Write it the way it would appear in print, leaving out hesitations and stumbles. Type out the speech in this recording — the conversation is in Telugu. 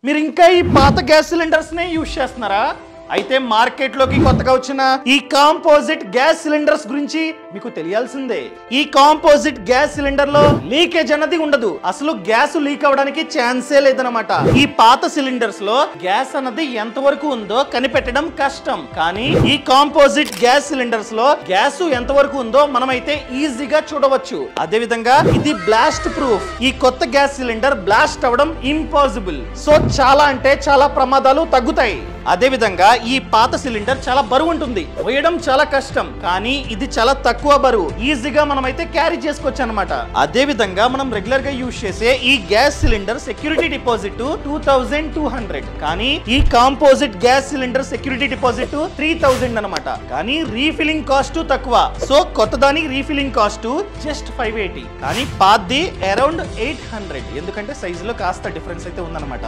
మీరు ఇంకా ఈ పాత గ్యాస్ సిలిండర్స్ నే యూజ్ చేస్తున్నారా? అయితే మార్కెట్ లోకి కొత్తగా వచ్చిన ఈ కాంపోజిట్ గ్యాస్ సిలిండర్స్ గురించి మీకు తెలియాల్సిందే. ఈ కాంపోజిట్ గ్యాస్ సిలిండర్ లో లీకేజ్ అన్నది ఉండదు. అసలు గ్యాస్ లీక్ అవడానికి ఛాన్సే లేదన్నమాట. ఈ పాత సిలిండర్స్ లో గ్యాస్ అన్నది ఎంత వరకు ఉందో కనిపెట్టడం కష్టం. కానీ ఈ కాంపోజిట్ గ్యాస్ సిలిండర్స్ లో గ్యాస్ ఎంత వరకు ఉందో మనమైతే ఈజీగా చూడవచ్చు. అదే విధంగా ఇది బ్లాస్ట్ ప్రూఫ్. ఈ కొత్త గ్యాస్ సిలిండర్ బ్లాస్ట్ అవడం ఇంపాసిబుల్. సో చాలా అంటే చాలా ప్రమాదాలు తగ్గుతాయి. అదే విధంగా ఈ పాత సిలిండర్ చాలా బరువు ఉంటుంది, వేయడం చాలా కష్టం. కానీ ఇది చాలా తక్కువ బరువు, ఈజీగా మనమైతే క్యారీ చేసుకోవచ్చు అనమాట. అదే విధంగా మనం రెగ్యులర్ గా యూజ్ చేసే ఈ గ్యాస్ సిలిండర్ సెక్యూరిటీ డిపాజిట్ 2200, కానీ ఈ composite gas cylinder security deposit 3000 అనమాట. కానీ రీఫిల్లింగ్ కాస్ట్ తక్కువ. సో కొత్త దాని రీఫిల్లింగ్ కాస్ట్ జస్ట్ 580, కానీ పాతది అరౌండ్ 800. ఎందుకంటే సైజులో కాస్త డిఫరెన్స్ అయితే ఉందన్నమాట.